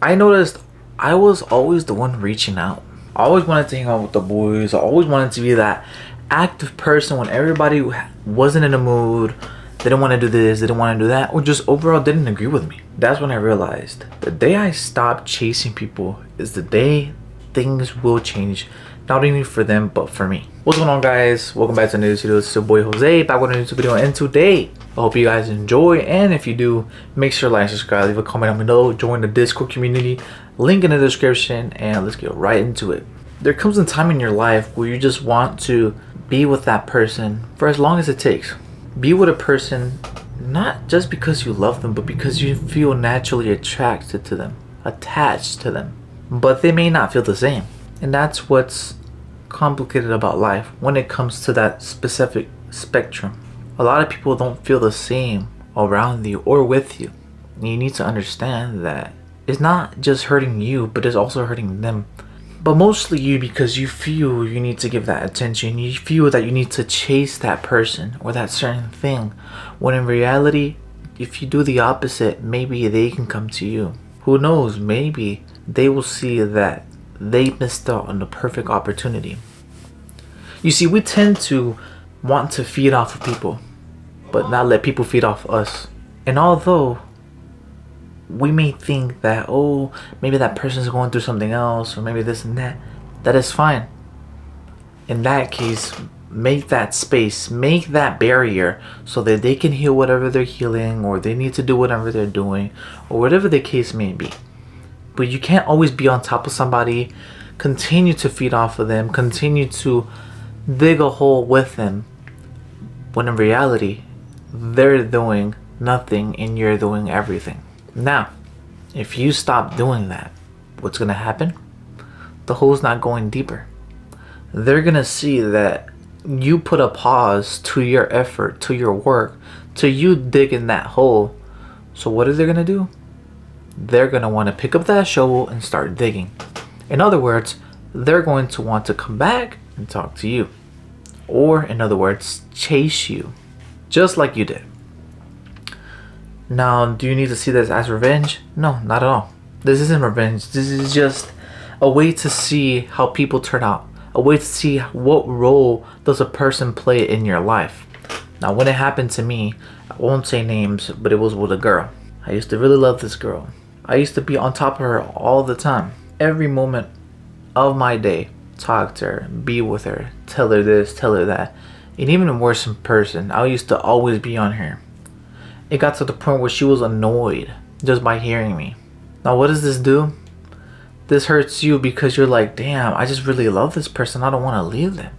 I noticed I was always the one reaching out. I always wanted to hang out with the boys. I always wanted to be that active person when everybody wasn't in the mood. They didn't want to do this, they didn't want to do that, or just overall didn't agree with me. That's when I realized the day I stopped chasing people is the day things will change. Not only for them, but for me. What's going on, guys? Welcome back to a new video. It's your boy Jose, back with a new video. And today, I hope you guys enjoy. And if you do, make sure to like, subscribe, leave a comment down below, join the Discord community. Link in the description, and let's get right into it. There comes a time in your life where you just want to be with that person for as long as it takes. Be with a person not just because you love them, but because you feel naturally attracted to them, attached to them. But they may not feel the same. And that's what's complicated about life when it comes to that specific spectrum. A lot of people don't feel the same around you or with you. And you need to understand that it's not just hurting you, but it's also hurting them. But mostly you, because you feel you need to give that attention. You feel that you need to chase that person or that certain thing. When in reality, if you do the opposite, maybe they can come to you. Who knows? Maybe they will see that they missed out on the perfect opportunity. You see, we tend to want to feed off of people, but not let people feed off us. And although we may think that, oh, maybe that person's going through something else, or maybe this and that, that is fine. In that case, make that space, make that barrier so that they can heal whatever they're healing, or they need to do whatever they're doing, or whatever the case may be. But you can't always be on top of somebody, continue to feed off of them, continue to dig a hole with them, when in reality, they're doing nothing and you're doing everything. Now, if you stop doing that, what's going to happen? The hole's not going deeper. They're going to see that you put a pause to your effort, to your work, to you digging that hole. So what are they going to do? They're going to want to pick up that shovel and start digging. In other words, they're going to want to come back and talk to you. Or, in other words, chase you. Just like you did. Now, do you need to see this as revenge? No, not at all. This isn't revenge. This is just a way to see how people turn out. A way to see what role does a person play in your life. Now, when it happened to me, I won't say names, but it was with a girl. I used to really love this girl. I used to be on top of her all the time. Every moment of my day, talk to her, be with her, tell her this, tell her that. And even worse in person, I used to always be on her. It got to the point where she was annoyed just by hearing me. Now, what does this do? This hurts you because you're like, damn, I just really love this person. I don't want to leave them.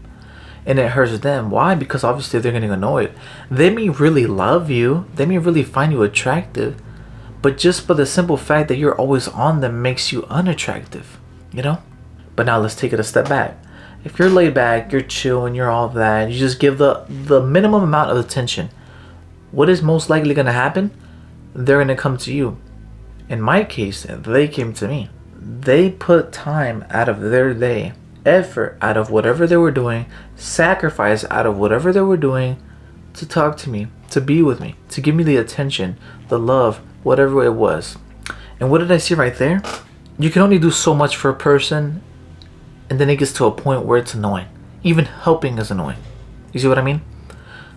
And it hurts them. Why? Because obviously they're getting annoyed. They may really love you. They may really find you attractive. But just for the simple fact that you're always on them makes you unattractive. You know? But now let's take it a step back. If you're laid back, you're chill, and you're all that, you just give the minimum amount of attention. What is most likely going to happen? They're going to come to you. In my case, they came to me. They put time out of their day, effort out of whatever they were doing, sacrifice out of whatever they were doing to talk to me, to be with me, to give me the attention, the love, whatever it was. And what did I see right there? You can only do so much for a person, and then it gets to a point where it's annoying. Even helping is annoying. You see what I mean?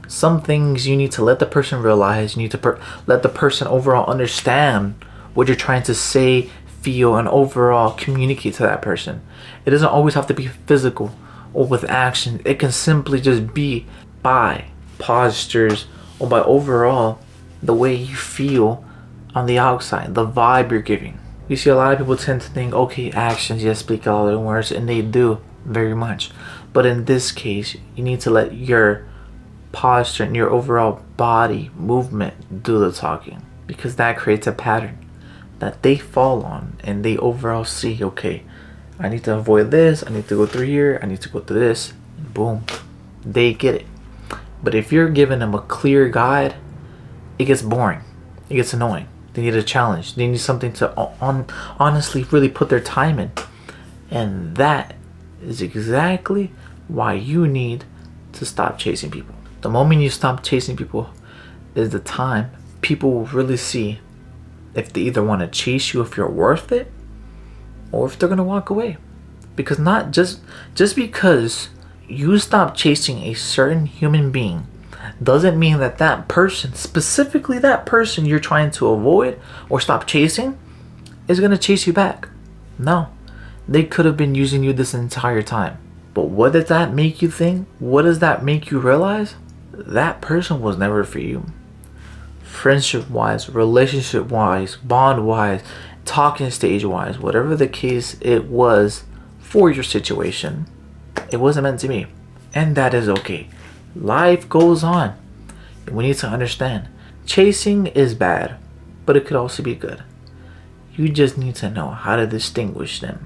Some things you need to let the person realize. You need to let the person overall understand what you're trying to say, feel, and overall communicate to that person. It doesn't always have to be physical or with action. It can simply just be by postures or by overall the way you feel on the outside, the vibe you're giving. You see, a lot of people tend to think, okay, actions, yes, speak all their words, and they do very much. But in this case, you need to let your posture and your overall body movement do the talking, because that creates a pattern that they fall on, and they overall see, okay, I need to avoid this, I need to go through here, I need to go through this, and boom, they get it. But if you're giving them a clear guide, it gets boring, it gets annoying. They need a challenge. They need something to honestly really put their time in. And that is exactly why you need to stop chasing people. The moment you stop chasing people is the time people will really see if they either want to chase you if you're worth it, or if they're gonna walk away. Because not just because you stop chasing a certain human being doesn't mean that that person, specifically that person you're trying to avoid or stop chasing, is gonna chase you back. No, they could have been using you this entire time. But what does that make you think? What does that make you realize? That person was never for you. Friendship wise, relationship wise, bond wise, talking stage wise, whatever the case it was for your situation, it wasn't meant to be. And that is okay. Life goes on. We need to understand, chasing is bad, but it could also be good. You just need to know how to distinguish them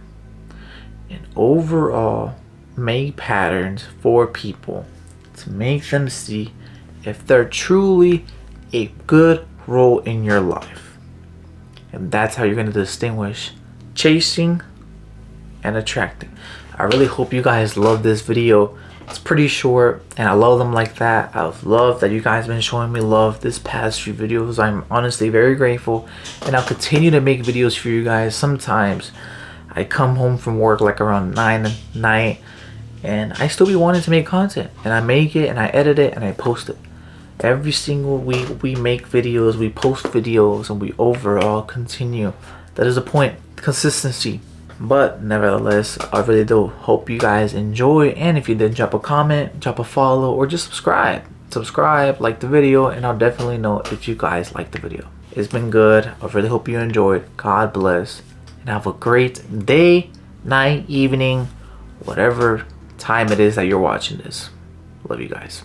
and overall make patterns for people to make them see if they're truly a good role in your life. And that's how you're going to distinguish chasing and attracting. I really hope you guys love this video. It's pretty short and I love them like that. I've loved that you guys have been showing me love this past few videos. I'm honestly very grateful, and I'll continue to make videos for you guys. Sometimes I come home from work like around 9 at night and I still be wanting to make content, and I make it and I edit it and I post it. Every single week we make videos, we post videos, and we overall continue. That is the point, consistency. But nevertheless, I really do hope you guys enjoy, and if you did, drop a comment, drop a follow, or just subscribe, like the video, and I'll definitely know if you guys like the video. It's been good. I really hope you enjoyed. God bless, and have a great day, night, evening, whatever time it is that you're watching this. Love you guys.